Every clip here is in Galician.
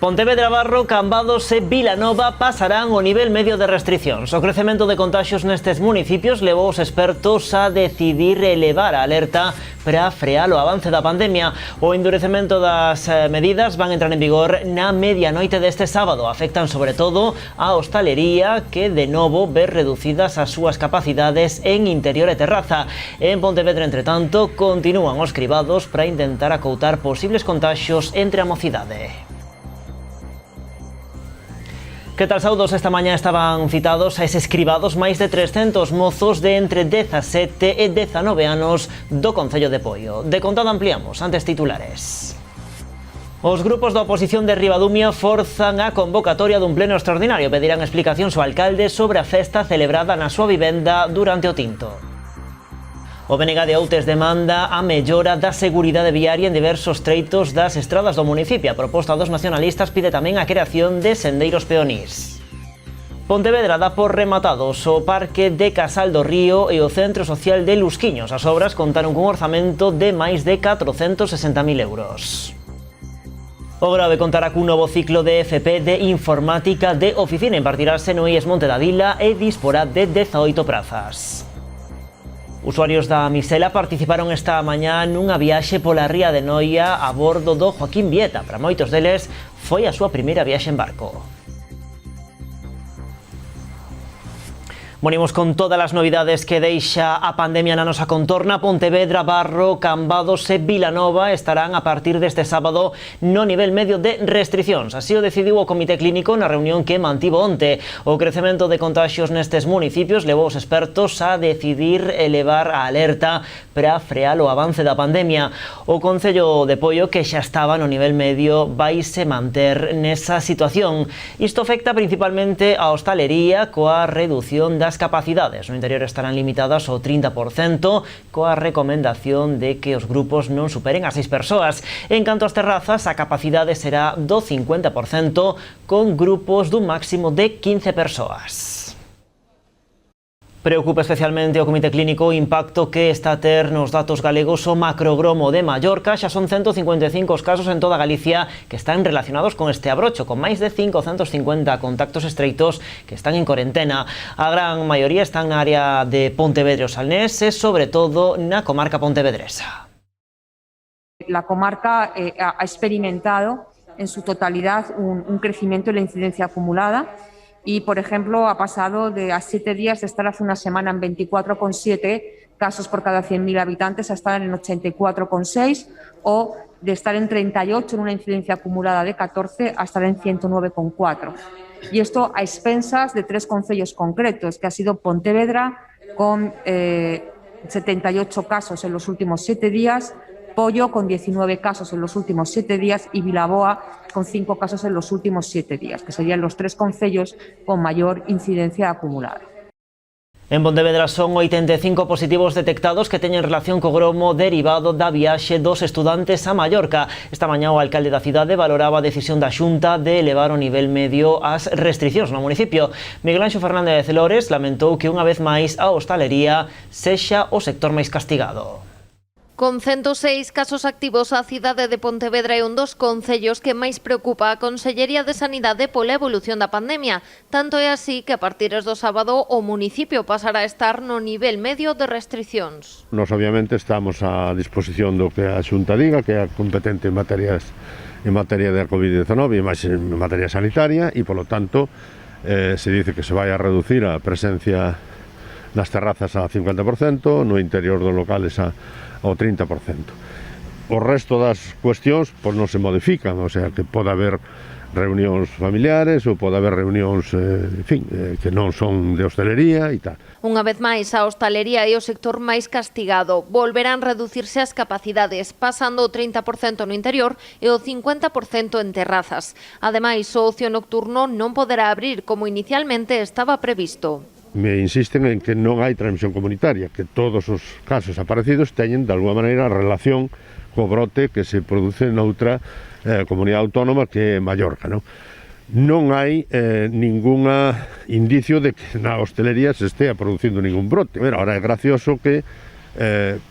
Pontevedra, Barro, Cambados e Vilanova pasarán o nivel medio de restriccións. O crecemento de contaxios nestes municipios levou os expertos a decidir elevar a alerta para frear o avance da pandemia. O endurecemento das medidas van entrar en vigor na medianoite deste sábado. Afectan sobre todo a hostalería, que de novo ve reducidas as súas capacidades en interior e terraza. En Pontevedra, entre tanto, continúan os cribados para intentar acoutar posibles contaxios entre a mocidade. Que tal, saudos? Esta mañá estaban citados a eses cribados máis de 300 mozos de entre 17 e 19 anos do Concello de Poio. De contado ampliamos antes titulares. Os grupos da oposición de Ribadumia forzan a convocatoria dun pleno extraordinario. Pedirán explicacións ao alcalde sobre a festa celebrada na súa vivenda durante o tinto. O BNG de Outes demanda a mellora da seguridade viaria en diversos treitos das estradas do municipio. A proposta dos nacionalistas pide tamén a creación de sendeiros peonís. Pontevedra dá por rematados o Parque de Casal do Río e o Centro Social de Lusquiños. As obras contaron cun orzamento de máis de 460.000 euros. O Grove contará cun novo ciclo de FP de Informática de Oficina. Impartirase no IES Monte da Vila e disporá de 18 prazas. Usuarios da Misela participaron esta mañá nunha viaxe pola ría de Noia a bordo do Joaquín Vieta. Para moitos deles foi a súa primeira viaxe en barco. Venimos con todas as novidades que deixa a pandemia na nosa contorna. Pontevedra, Barro, Cambados e Vilanova estarán a partir deste sábado no nivel medio de restriccións. Así o decidiu o Comité Clínico na reunión que mantivo onte. O crecemento de contaxios nestes municipios levou os expertos a decidir elevar a alerta para frear o avance da pandemia. O Concello de Poio, que xa estaba no nivel medio, vaise manter nesa situación. Isto afecta principalmente a hostalería coa redución das capacidades. No interior estarán limitadas ao 30%, coa recomendación de que os grupos non superen as 6 persoas. En canto ás terrazas, a capacidade será do 50%, con grupos dun máximo de 15 persoas. Preocupa especialmente o Comité Clínico o impacto que está a ter nos datos galegos o macrogromo de Mallorca. Xa son 155 os casos en toda Galicia que están relacionados con este abrocho, con máis de 550 contactos estreitos que están en cuarentena. A gran maioría están na área de Pontevedra e o Salnés e, sobre todo, na comarca pontevedresa. La comarca ha experimentado en su totalidad un crecimiento en la incidencia acumulada. Y, por ejemplo, ha pasado de a 7 días de estar hace una semana en 24,7 casos por cada 100.000 habitantes a estar en 84,6, o de estar en 38 en una incidencia acumulada de 14 a estar en 109,4. Y esto a expensas de 3 concellos concretos, que ha sido Pontevedra con 78 casos en los últimos 7 días, Poio con 19 casos en los últimos 7 días y Vilaboa con 5 casos en los últimos 7 días, que serían los 3 concellos con mayor incidencia acumulada. En Pontevedra son 85 positivos detectados que teñen relación co gromo derivado da viaxe dos estudantes a Mallorca. Esta mañá o alcalde da cidade valoraba a decisión da Xunta de elevar o nivel medio as restriccións no municipio. Miguel Anxo Fernández Lores lamentou que unha vez máis a hostalería sexa o sector máis castigado. Con 106 casos activos, a cidade de Pontevedra é un dos concellos que máis preocupa a Consellería de Sanidade pola evolución da pandemia. Tanto é así que a partir do sábado o municipio pasará a estar no nivel medio de restriccións. Nos obviamente estamos a disposición do que a Xunta diga, que é competente en materia da COVID-19 e máis en materia sanitaria, e polo tanto se dice que se vai a reducir a presencia nas terrazas a 50%, no interior dos locales ao 30%. O resto das cuestións pois non se modifican, o sea que pode haber reunións familiares ou pode haber reunións, que non son de hostalería e tal. Unha vez máis, a hostalería é o sector máis castigado. Volverán reducirse as capacidades, pasando o 30% no interior e o 50% en terrazas. Ademais, o ocio nocturno non poderá abrir como inicialmente estaba previsto. Me insisten en que non hai transmisión comunitaria, que todos os casos aparecidos teñen de alguma maneira relación co brote que se produce noutra comunidade autónoma que é Mallorca, non? Non hai ningún indicio de que na hostelería se estea producindo ningún brote. Ahora é gracioso que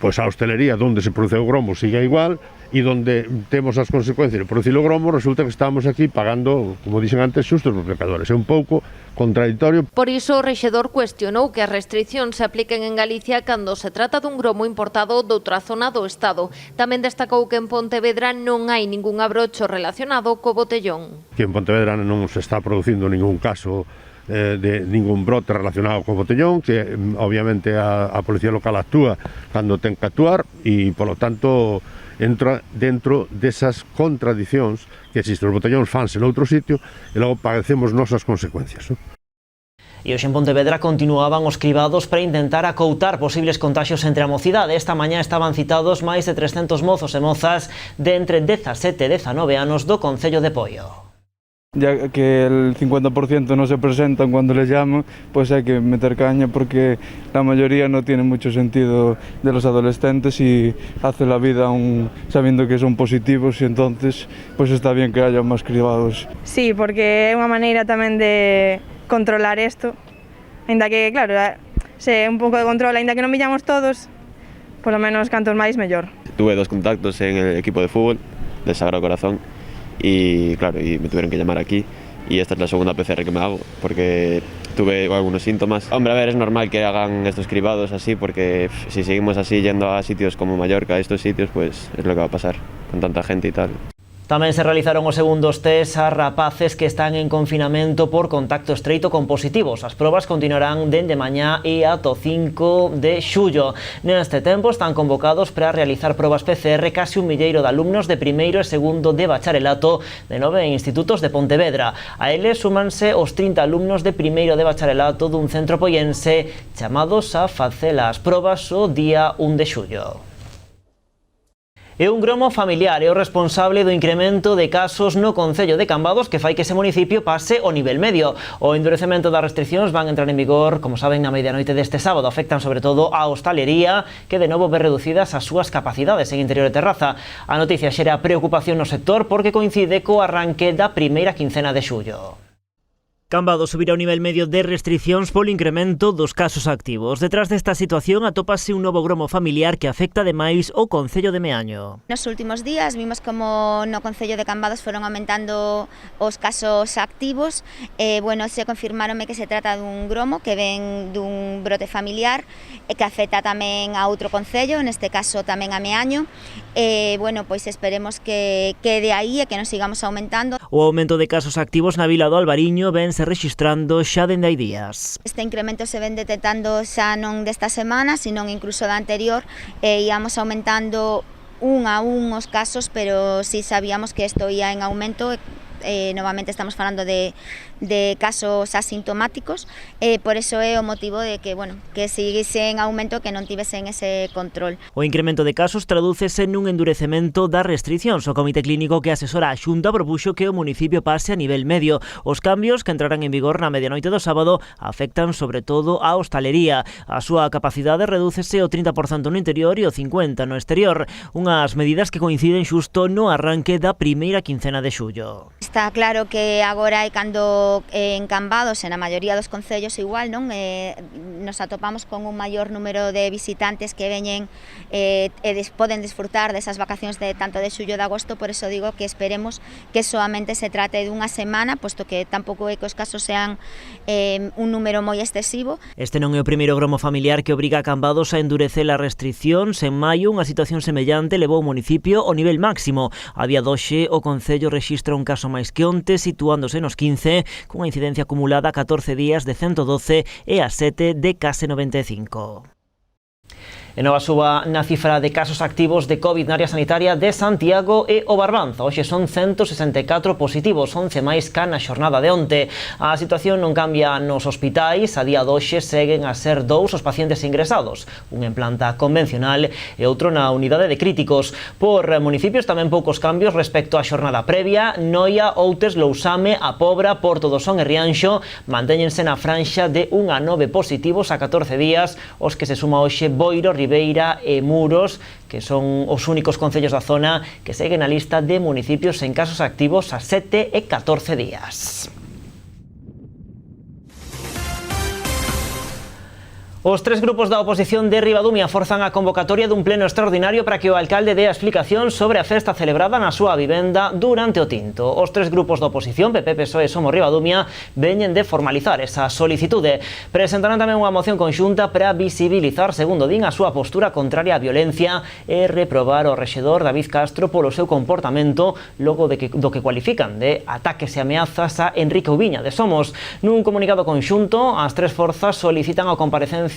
pois a hostelería onde se produce o gromo siga igual e donde temos as consecuencias por dicilo gromo, resulta que estamos aquí pagando, como dixen antes, xustos por pecadores. É un pouco contradictorio. Por iso o rexedor cuestionou que as restricións se apliquen en Galicia cando se trata dun gromo importado doutra zona do Estado. Tamén destacou que en Pontevedra non hai ningún abrocho relacionado co botellón. Que en Pontevedra non se está producindo ningún caso de ningún brote relacionado co botellón, que obviamente a Policía Local actúa cando ten que actuar e, polo tanto, entra dentro desas contradicións que existen. Os botellóns fanse noutro sitio e logo padecemos nosas consecuencias. E hoxe en Pontevedra continuaban os cribados para intentar acoutar posibles contaxios entre a mocidade. Esta mañá estaban citados máis de 300 mozos e mozas de entre 17 e 19 anos do Concello de Poio. Ya que el 50% no se presentan cuando les llaman, pues hay que meter caña porque la mayoría no tiene mucho sentido de los adolescentes y hace la vida sabiendo que son positivos y entonces pues está bien que haya más cribados. Sí, porque é unha maneira tamén de controlar isto, ainda que, claro, se un pouco de control, ainda que non villamos todos, polo menos cantos máis mellor. Tuve 2 contactos en el equipo de fútbol del Sagrado Corazón y claro, y me tuvieron que llamar aquí y esta es la segunda PCR que me hago porque tuve algunos síntomas. Hombre, a ver, es normal que hagan estos cribados así porque si seguimos así yendo a sitios como Mallorca, a estos sitios, pues es lo que va a pasar con tanta gente y tal. Tamén se realizaron os segundos test a rapaces que están en confinamento por contacto estreito con positivos. As probas continuarán dende mañá e ata o 5 de xullo. Neste tempo están convocados para realizar probas PCR casi 1 milleiro de alumnos de primeiro e segundo de bacharelato de 9 institutos de Pontevedra. A eles súmanse os 30 alumnos de primeiro de bacharelato dun centro poiense chamados a facer as probas o día 1 de xullo. E un gromo familiar é o responsable do incremento de casos no Concello de Cambados que fai que ese municipio pase o nivel medio. O endurecemento das restricións van entrar en vigor, como saben, na medianoite deste sábado. Afectan sobre todo a hostalería, que de novo ve reducidas as súas capacidades en interior de terraza. A noticia xera preocupación no sector porque coincide co arranque da primeira quincena de xullo. Cambados subirá o nivel medio de restricións polo incremento dos casos activos. Detrás desta situación atópase un novo gromo familiar que afecta ademais o Concello de Meaño. Nos últimos días vimos como no Concello de Cambados foron aumentando os casos activos. Se confirmaronme que se trata dun gromo que ven dun brote familiar que afecta tamén a outro concello, neste caso tamén a Meaño. Pois esperemos que de aí e que nos sigamos aumentando. O aumento de casos activos na vila do Albariño vense rexistrando xa dende hai días. Este incremento se ven detectando xa non desta semana, sino incluso da anterior, e íamos aumentando un a un os casos, pero si sabíamos que isto ia en aumento. Novamente estamos falando de casos asintomáticos, por eso é o motivo de que, que seguise en aumento, que non tivesen ese control. O incremento de casos tradúcese nun endurecemento das restricións. O Comité Clínico que asesora a Xunta propuxo que o municipio pase a nivel medio. Os cambios que entrarán en vigor na medianoite do sábado afectan sobre todo a hostalería. A súa capacidade redúcese o 30% no interior e o 50% no exterior. Unhas medidas que coinciden xusto no arranque da primeira quincena de xullo. Está claro que agora é cando en Cambados, en a maioría dos concellos igual, non? Nos atopamos con un maior número de visitantes que veñen e poden disfrutar desas vacacións de tanto de xullo e de agosto, por eso digo que esperemos que solamente se trate dunha semana, posto que tampouco é que os casos sean un número moi excesivo. Este non é o primeiro gromo familiar que obriga a Cambados a endurecer as restricións. En maio, unha situación semellante levou o municipio ao nivel máximo. A día doxe, o Concello rexistra un caso máis que onte, situándose nos 15, cunha incidencia acumulada a 14 días de 112 e a 7 de case 95. E nova suba na cifra de casos activos de COVID na área sanitaria de Santiago e o Barbanza. Hoxe son 164 positivos, 11 máis ca na xornada de onte. A situación non cambia nos hospitais. A día de hoxe seguen a ser 2 os pacientes ingresados, un en planta convencional e outro na unidade de críticos. Por municipios tamén poucos cambios respecto á xornada previa. Noia, Outes, Lousame, A Pobra, Porto do Son e Rianxo mantéñense na franxa de 1 a 9 positivos a 14 días, os que se suma hoxe Boiro, Ribeira e Muros, que son os únicos concellos da zona que seguen a lista de municipios en casos activos a 7 e 14 días. Os tres grupos da oposición de Ribadumia forzan a convocatoria dun pleno extraordinario para que o alcalde dé a explicación sobre a festa celebrada na súa vivenda durante o tinto. Os tres grupos da oposición, PP, PSOE e Somos Ribadumia, veñen de formalizar esa solicitude. Presentarán tamén unha moción conxunta para visibilizar, segundo din, a súa postura contraria á violencia e reprobar o rexedor David Castro polo seu comportamento logo do que cualifican de ataques e ameazas a Enrique Ubiña de Somos. Nun comunicado conxunto, as tres forzas solicitan a comparecencia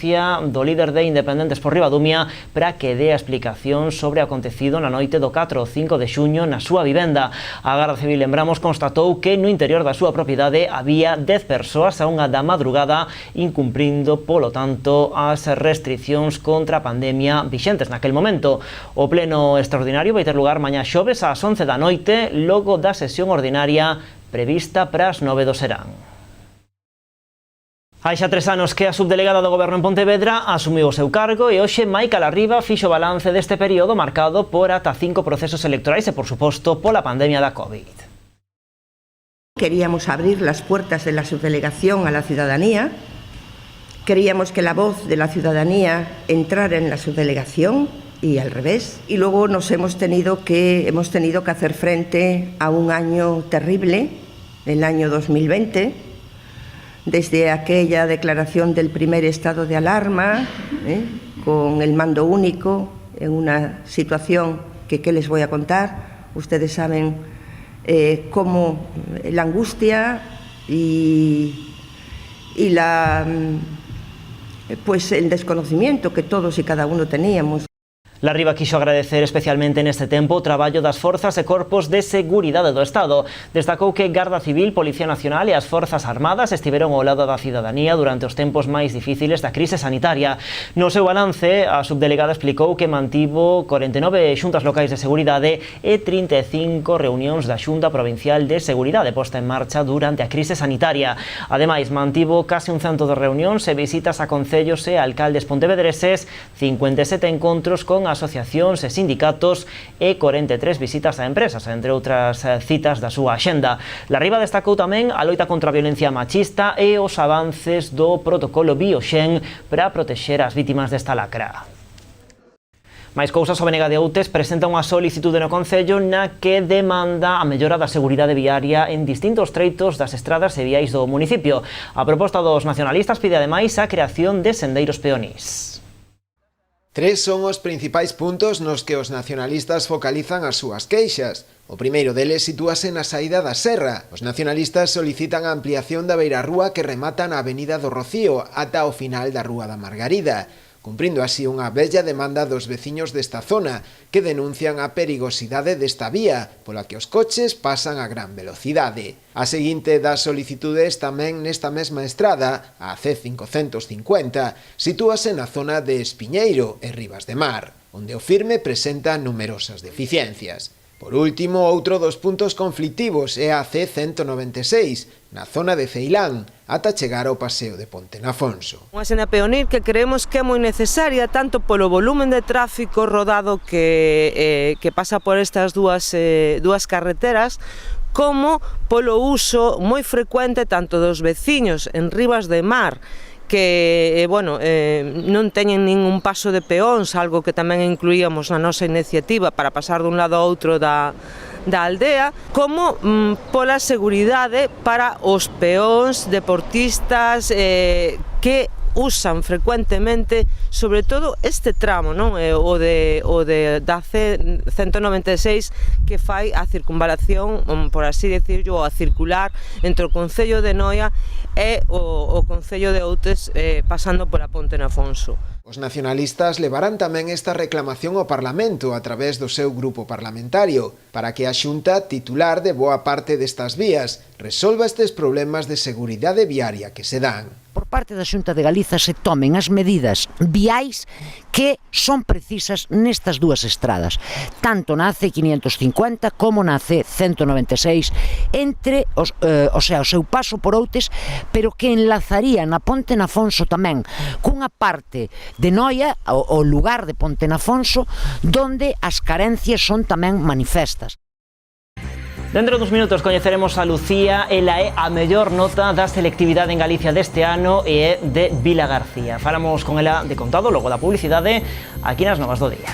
do líder de Independentes por Ribadumia para que dé a explicación sobre o acontecido na noite do 4 ou 5 de xuño na súa vivenda. A Garda Civil, lembramos, constatou que no interior da súa propiedade había 10 persoas a unha da madrugada, incumprindo, polo tanto, as restriccións contra a pandemia vixentes naquel momento. O pleno extraordinario vai ter lugar mañá xoves ás 11 da noite, logo da sesión ordinaria prevista para as 9 do serán. Hai xa 3 anos que a subdelegada do Goberno en Pontevedra asumiu o seu cargo e hoxe Maica Larriba fixo balance deste período marcado por ata 5 procesos electorais e, por suposto, pola pandemia da COVID. Queríamos abrir las puertas de la subdelegación a la ciudadanía, queríamos que la voz de la ciudadanía entrara en la subdelegación y al revés, y luego hemos tenido que hacer frente a un año terrible, el año 2020, desde aquella declaración del primer estado de alarma, con el mando único, en una situación que, ¿qué les voy a contar? Ustedes saben cómo la angustia y el desconocimiento que todos y cada uno teníamos. Larriba quixo agradecer especialmente neste tempo o traballo das forzas e corpos de seguridade do Estado. Destacou que Garda Civil, Policía Nacional e as Forzas Armadas estiveron ao lado da cidadanía durante os tempos máis difíciles da crise sanitaria. No seu balance, a subdelegada explicou que mantivo 49 xuntas locais de seguridade e 35 reunións da Xunta Provincial de Seguridade posta en marcha durante a crise sanitaria. Ademais, mantivo case un cento de reunións e visitas a concellos e alcaldes pontevedreses, 57 encontros con asociacións e sindicatos e 43 visitas a empresas, entre outras citas da súa axenda. Larriba destacou tamén a loita contra a violencia machista e os avances do protocolo Bioxen para protexer as vítimas desta lacra. Mais cousas, o Benega de Outes presenta unha solicitude no Concello na que demanda a mellora da seguridade viaria en distintos treitos das estradas e viais do municipio. A proposta dos nacionalistas pide ademais a creación de sendeiros peonís. Tres son os principais puntos nos que os nacionalistas focalizan as súas queixas. O primeiro deles sitúase na saída da Serra. Os nacionalistas solicitan a ampliación da beirarrúa que remata na Avenida do Rocío ata o final da Rúa da Margarida, cumprindo así unha bella demanda dos veciños desta zona, que denuncian a perigosidade desta vía, pola que os coches pasan a gran velocidade. A seguinte das solicitudes tamén nesta mesma estrada, a C550, sitúase na zona de Espiñeiro e Ribas de Mar, onde o firme presenta numerosas deficiencias. Por último, outro dos puntos conflictivos é a C196, na zona de Ceilán, ata chegar ao paseo de Ponte Nafonso. Unha senda peonil que creemos que é moi necesaria tanto polo volumen de tráfico rodado que pasa por estas dúas carreteras, como polo uso moi frecuente tanto dos veciños en Ribas de Mar, que non teñen ningún paso de peóns, algo que tamén incluíamos na nosa iniciativa para pasar dun lado a outro da aldea, como pola seguridade para os peóns, deportistas que usan frecuentemente, sobre todo este tramo, non? O da C196 que fai a circunvalación, por así decirlo, a circular entre o Concello de Noia e o Concello de Outes pasando pola Ponte Nafonso. Os nacionalistas levarán tamén esta reclamación ao Parlamento a través do seu grupo parlamentario para que a Xunta, titular de boa parte destas vías, resolva estes problemas de seguridade viaria que se dan. Por parte da Xunta de Galiza se tomen as medidas viais que son precisas nestas dúas estradas, tanto na C550 como na C196, entre o seu paso por Outes, pero que enlazaría na Ponte Nafonso tamén cunha parte de Noia, o lugar de Ponte Nafonso, donde as carencias son tamén manifestas. Dentro duns minutos coñeceremos a Lucía. Ela é a mellor nota da selectividade en Galicia deste ano e é de Vila García. Falamos con ela de contado logo da publicidade aquí nas Novas do Día.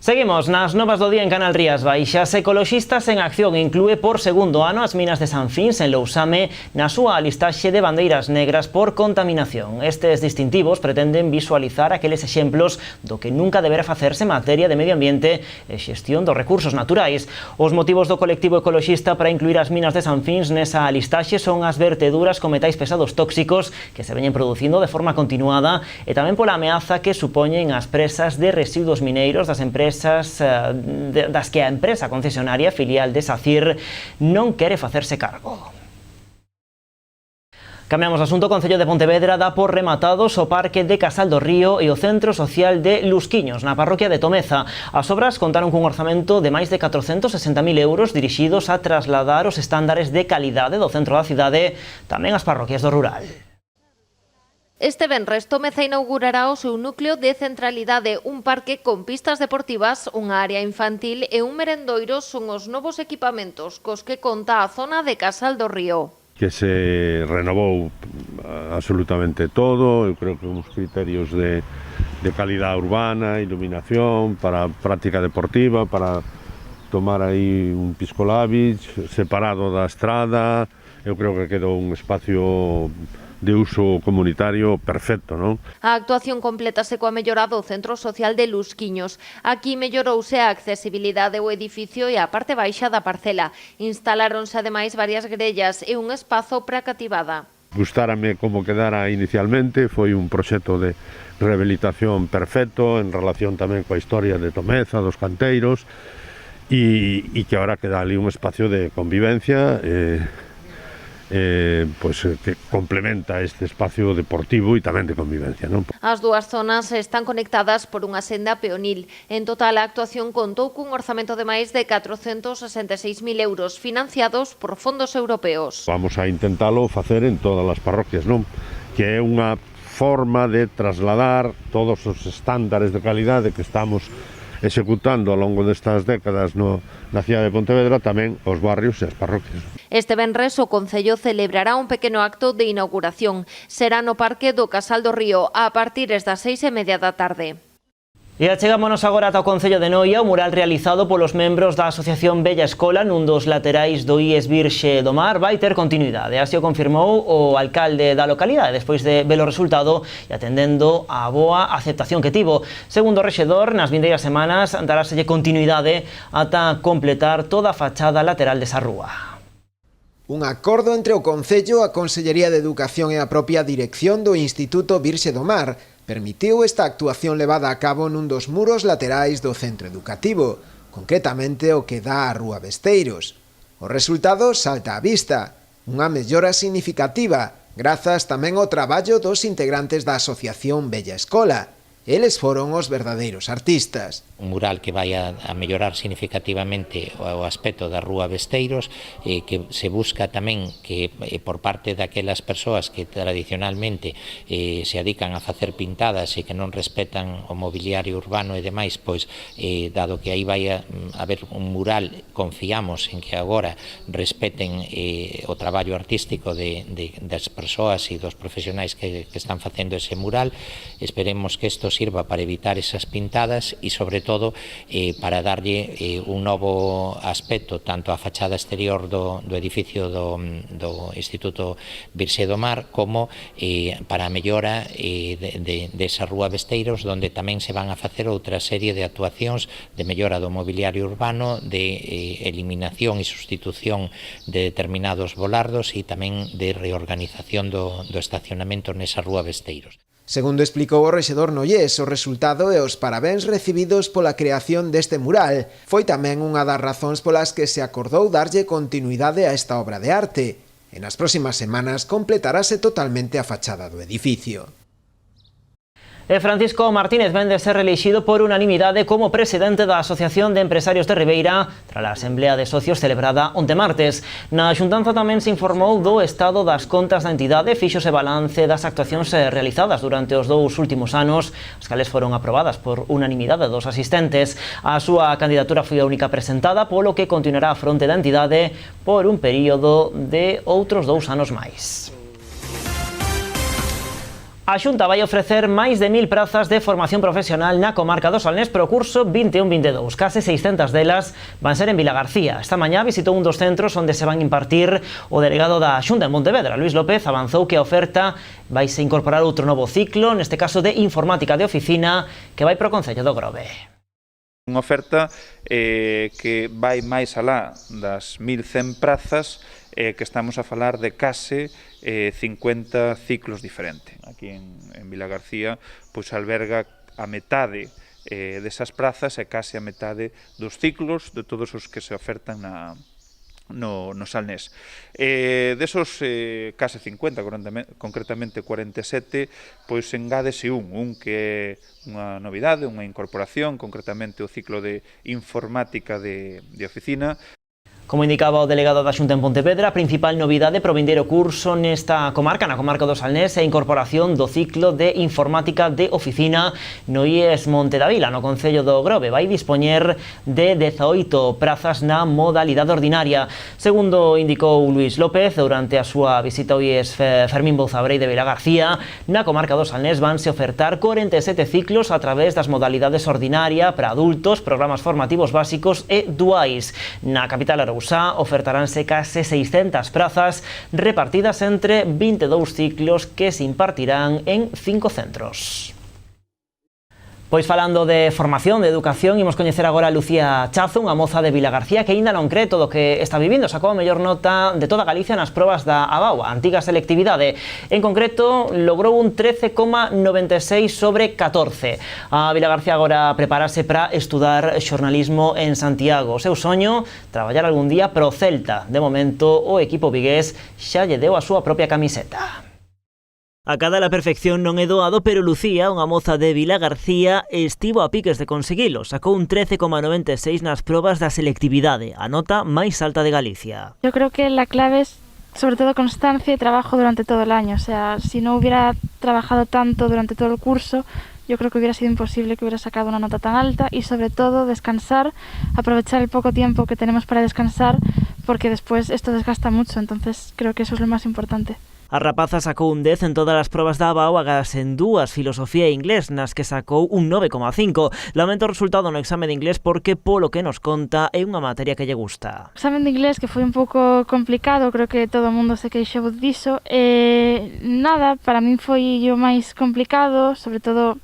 Seguimos nas Novas do Día en Canal Rías Baixas. Ecoloxistas en Acción inclúe por segundo ano as minas de San Fins en Lousame na súa listaxe de bandeiras negras por contaminación. Estes distintivos pretenden visualizar aqueles exemplos do que nunca deberá facerse en materia de medio ambiente e xestión dos recursos naturais. Os motivos do colectivo ecoloxista para incluir as minas de San Fins nesa listaxe son as verteduras con metais pesados tóxicos que se veñen producindo de forma continuada e tamén pola ameaza que supoñen as presas de residuos mineiros das empresas das que a empresa concesionaria filial de SACIR non quere facerse cargo. Cambiamos de asunto. O Concello de Pontevedra dá por rematados o Parque de Casal do Río e o Centro Social de Lusquiños, na parroquia de Tomeza. As obras contaron cun orzamento de máis de 460.000 euros dirixidos a trasladar os estándares de calidade do centro da cidade tamén ás parroquias do rural. Este venres Tomeza inaugurará o seu núcleo de centralidade, un parque con pistas deportivas, unha área infantil e un merendoiro son os novos equipamentos cos que conta a zona de Casal do Río. Que se renovou absolutamente todo, eu creo que uns criterios de calidad urbana, iluminación, para práctica deportiva, para tomar aí un piscolabis separado da estrada. Eu creo que quedou un espacio de uso comunitario perfecto, non? A actuación complétase coa mellora do Centro Social de Lusquiños. Aquí mellorouse a accesibilidade ao edificio e a parte baixa da parcela. Instaláronse ademais varias grellas e un espazo para cativada. Gustárame como quedara inicialmente, foi un proxecto de rehabilitación perfecto en relación tamén coa historia de Tomeza, dos canteiros, e que agora queda ali un espacio de convivencia que complementa este espacio deportivo e tamén de convivencia, non? As dúas zonas están conectadas por unha senda peonil. En total, a actuación contou cun orzamento de máis de 466.000 euros financiados por fondos europeos. Vamos a intentalo facer en todas as parroquias, non? Que é unha forma de trasladar todos os estándares de calidade que estamos executando ao longo destas décadas na cidade de Pontevedra tamén aos barrios e as parroquias. Este venres o Concello celebrará un pequeno acto de inauguración. Será no Parque do Casal do Río a partir das 6:30 da tarde. E achegámonos agora ata o Concello de Noia. O mural realizado polos membros da Asociación Bella Escola nun dos laterais do IES Virxe do Mar vai ter continuidade. Así o confirmou o alcalde da localidade despois de ver o resultado e atendendo á boa aceptación que tivo. Segundo o rexedor, nas vindeiras semanas daráselle continuidade ata completar toda a fachada lateral desa rúa. Un acordo entre o Concello, a Consellería de Educación e a propia dirección do Instituto Virxe do Mar permitiu esta actuación levada a cabo nun dos muros laterais do centro educativo, concretamente o que dá á Rúa Besteiros. O resultado salta á vista, unha mellora significativa, grazas tamén ao traballo dos integrantes da Asociación Bella Escola. Eles foron os verdadeiros artistas. Un mural que vai a mellorar significativamente o aspecto da Rúa Besteiros, que se busca tamén que por parte daquelas persoas que tradicionalmente se dedican a facer pintadas e que non respetan o mobiliario urbano e demais, pois dado que aí vai a haber un mural, confiamos en que agora respeten o traballo artístico das persoas e dos profesionais que están facendo ese mural. Esperemos que isto sirva para evitar esas pintadas e sobre todo para darlle un novo aspecto tanto á fachada exterior do edificio do Instituto Virxe do Mar como para a mellora desa Rúa Besteiros, donde tamén se van a facer outra serie de actuacións de mellora do mobiliario urbano, de eliminación e sustitución de determinados volardos e tamén de reorganización do estacionamento nesa Rúa Besteiros. Segundo explicou o rexedor Nollés, o resultado e os parabéns recibidos pola creación deste mural foi tamén unha das razóns polas que se acordou darlle continuidade a esta obra de arte. En as próximas semanas completarase totalmente a fachada do edificio. Francisco Martínez vén de ser reelixido por unanimidade como presidente da Asociación de Empresarios de Ribeira tras a Asamblea de Socios celebrada onte martes. Na xuntanza tamén se informou do estado das contas da entidade, fíxose balance das actuacións realizadas durante os 2 últimos anos, as cales foron aprobadas por unanimidade dos asistentes. A súa candidatura foi a única presentada, polo que continuará a fronte da entidade por un período de outros 2 anos máis. A Xunta vai ofrecer máis de 1000 prazas de formación profesional na comarca do Salnés para o curso 21-22. Case 600 delas van ser en Vilagarcía. Esta mañá visitou un dos centros onde se van impartir. O delegado da Xunta en Pontevedra, Luís López, avanzou que a oferta vai se incorporar outro novo ciclo, neste caso de informática de oficina, que vai para o Concello do Grove. Unha oferta que vai máis alá das 1100 prazas, que estamos a falar de case 50 ciclos diferentes. Aquí en Vilagarcía pois alberga a metade desas prazas e case a metade dos ciclos de todos os que se ofertan no Salnés. Desos case 50, concretamente 47, pois engádese un que é unha novidade, unha incorporación, concretamente o ciclo de informática de oficina. Como indicaba o delegado da Xunta en Pontevedra, a principal novidade pro vindeiro curso nesta comarca, na comarca do Salnés, é a incorporación do ciclo de informática de oficina no IES Monte da Vila, no Concello do Grove. Vai dispoñer de 18 prazas na modalidade ordinaria. Segundo indicou Luís López durante a súa visita ao IES Fermín Bouzabrei de Vilagarcía, na comarca do Salnés vanse ofertar 47 ciclos a través das modalidades ordinaria para adultos, programas formativos básicos e duais. Na capital ofertaránse case 600 prazas repartidas entre 22 ciclos que se impartirán en 5 centros. Pois falando de formación, de educación, imos coñecer agora a Lucía Chazo, unha moza de Vilagarcía que aínda non cree todo o que está vivindo. Sacou a mellor nota de toda Galicia nas probas da ABAU, a antiga selectividade. En concreto, logrou un 13,96 sobre 14. A Vilagarcía agora prepárase para estudar xornalismo en Santiago. O seu soño, traballar algún día pro Celta. De momento, o equipo vigués xa lle deu a súa propia camiseta. A cada la perfección non é doado, pero Lucía, unha moza de Vilagarcía, estivo a piques de conseguilo. Sacou un 13,96 nas probas da selectividade, a nota máis alta de Galicia. Yo creo que la clave es sobre todo constancia y trabajo durante todo el año. O sea, si no hubiera trabajado tanto durante todo el curso, yo creo que hubiera sido imposible que hubiera sacado una nota tan alta y sobre todo descansar, aprovechar el poco tiempo que tenemos para descansar, porque después esto desgasta mucho, entonces creo que eso es lo más importante. A rapaza sacou un 10 en todas as probas da ABAU, agás en dúas, filosofía e inglés, nas que sacou un 9,5. Lamento o resultado no exame de inglés porque, polo que nos conta, é unha materia que lle gusta. O examen de inglés que foi un pouco complicado, creo que todo o mundo se queixou diso. Nada, para min foi o máis complicado, sobre todo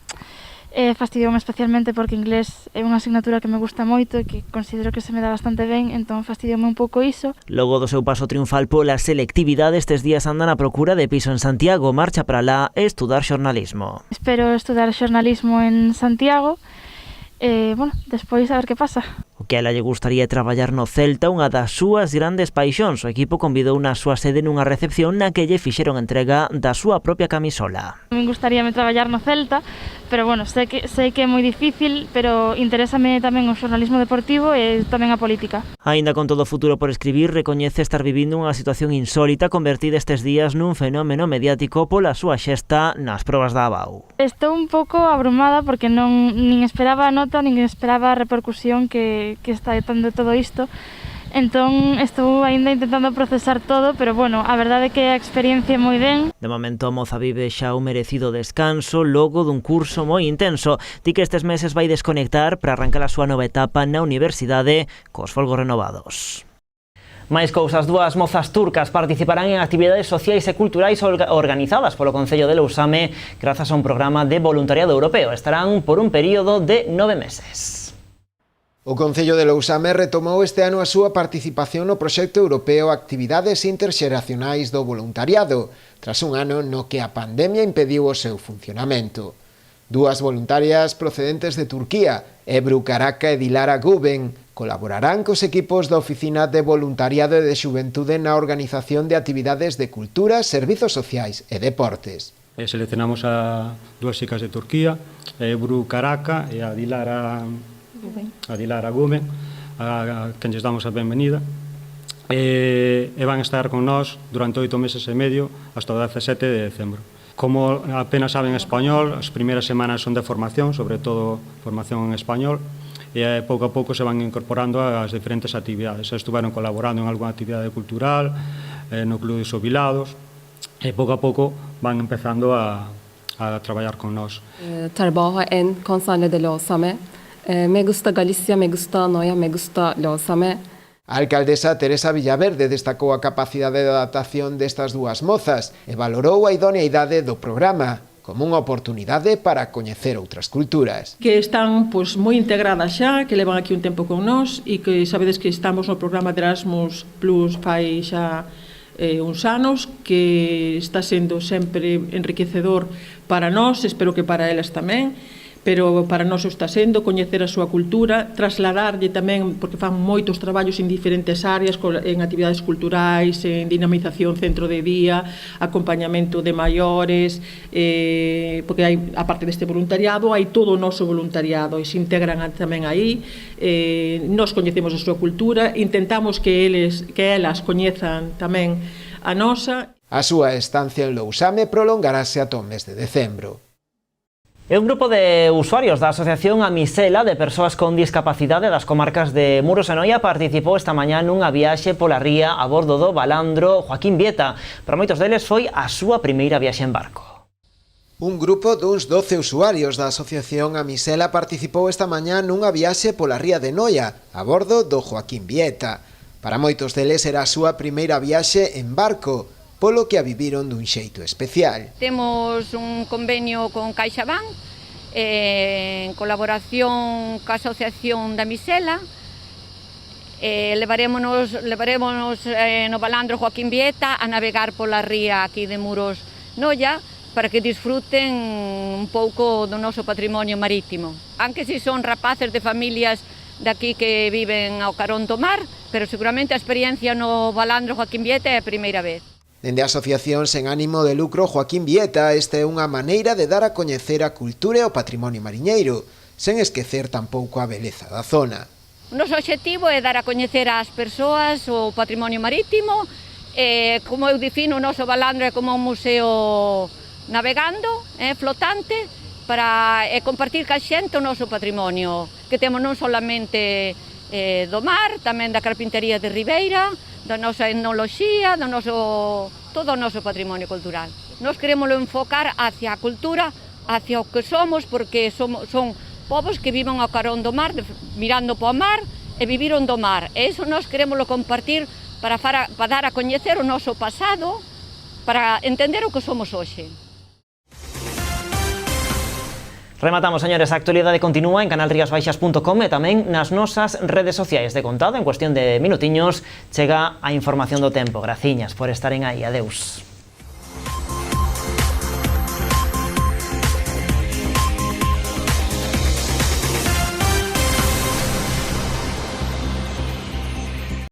fastidioume especialmente porque inglés é unha asignatura que me gusta moito e que considero que se me dá bastante ben, entón fastidioume un pouco iso. Logo do seu paso triunfal pola selectividade, estes días andan a procura de piso en Santiago, marcha para lá e estudar xornalismo. Espero estudar xornalismo en Santiago e, despois a ver que pasa. O que a ela lle gustaría traballar no Celta, unha das súas grandes paixóns. O equipo convidou na súa sede nunha recepción na que lle fixeron entrega da súa propia camisola. Me gustaría traballar no Celta, pero sei que é moi difícil, pero interésame tamén o xornalismo deportivo e tamén a política. Aínda con todo o futuro por escribir, recoñece estar vivindo unha situación insólita convertida estes días nun fenómeno mediático pola súa xesta nas probas da ABAU. Estou un pouco abrumada porque nin esperaba a nota, nin esperaba a repercusión que está dando todo isto. Entón estou aínda intentando procesar todo, pero a verdade é que a experiencia é moi ben. De momento a moza vive xa un merecido descanso logo dun curso moi intenso. Di que estes meses vai desconectar para arrancar a súa nova etapa na universidade cos folgos renovados. Máis cousas, dúas mozas turcas participarán en actividades sociais e culturais organizadas polo Concello de Lousame grazas a un programa de voluntariado europeo. Estarán por un período de 9 meses. O Concello de Lousame retomou este ano a súa participación no proxecto europeo Actividades Interxeracionais do Voluntariado, tras un ano no que a pandemia impediu o seu funcionamento. Dúas voluntarias procedentes de Turquía, Ebru Karaka e Dilara Guben, colaborarán cos equipos da Oficina de Voluntariado e de Xuventude na organización de actividades de cultura, servizos sociais e deportes. Seleccionamos a dúas chicas de Turquía, Ebru Karaka e a Dilara Gumen, a quen lles damos a benvenida, e van estar con nós durante 8 meses e medio hasta o 17 de decembro. Como apenas saben español, as primeiras semanas son de formación, sobre todo formación en español, e pouco a pouco se van incorporando ás diferentes actividades. Estuveron colaborando en algunha actividade cultural, no Club de Xubilados, e pouco a pouco van empezando a traballar con nós. Trabajo en Consale de Lousame. Me gusta Galicia, me gusta Noia, me gusta Lousame. A alcaldesa Teresa Villaverde destacou a capacidade de adaptación destas dúas mozas e valorou a idoneidade do programa como unha oportunidade para coñecer outras culturas. Que están moi integradas xa, que levan aquí un tempo con nós e que sabedes que estamos no programa de Erasmus Plus fai xa uns anos, que está sendo sempre enriquecedor para nós, espero que para elas tamén, pero para nós está sendo coñecer a súa cultura, trasladarlle tamén, porque fan moitos traballos en diferentes áreas, en actividades culturais, en dinamización centro de día, acompañamento de maiores, porque hai, aparte deste voluntariado, hai todo o noso voluntariado e se integran tamén aí. Nós coñecemos a súa cultura, intentamos que elas coñezan tamén a nosa. A súa estancia en Lousame prolongarase ata o mes de decembro. E un grupo de usuarios da Asociación Amisela de Persoas con Discapacidade das comarcas de Muros e Noia participou esta mañá nunha viaxe pola ría a bordo do balandro Joaquín Vieta. Para moitos deles foi a súa primeira viaxe en barco. Un grupo duns 12 usuarios da Asociación Amisela participou esta mañá nunha viaxe pola ría de Noia a bordo do Joaquín Vieta. Para moitos deles era a súa primeira viaxe en barco, polo que a viviron dun xeito especial. Temos un convenio con CaixaBank en colaboración coa Asociación da Misela. Levarémonos no balandro Joaquín Vieta a navegar pola ría aquí de Muros Noia para que disfruten un pouco do noso patrimonio marítimo. Aunque si son rapaces de familias de aquí que viven ao carón do mar, pero seguramente a experiencia no balandro Joaquín Vieta é a primeira vez. Dende a asociación sen ánimo de lucro Joaquín Vieta, esta é unha maneira de dar a coñecer a cultura e o patrimonio mariñeiro, sen esquecer tampouco a beleza da zona. O noso obxectivo é dar a coñecer ás persoas o patrimonio marítimo, como eu defino o noso balandro é como un museo navegando, flotante, para compartir ca xente o noso patrimonio, que temos non solamente do mar, tamén da carpintería de Ribeira, da nosa etnoloxía, todo o noso patrimonio cultural. Nós queremoslo enfocar hacia a cultura, hacia o que somos, porque son povos que viven ao carón do mar, mirando para o mar, e viviron do mar. E iso nós queremoslo compartir para dar a coñecer o noso pasado, para entender o que somos hoxe. Rematamos, señores, a actualidade continúa en canalriasbaixas.com e tamén nas nosas redes sociais. De contado, en cuestión de minutiños, chega a información do tempo. Graciñas por estaren aí. Adeus.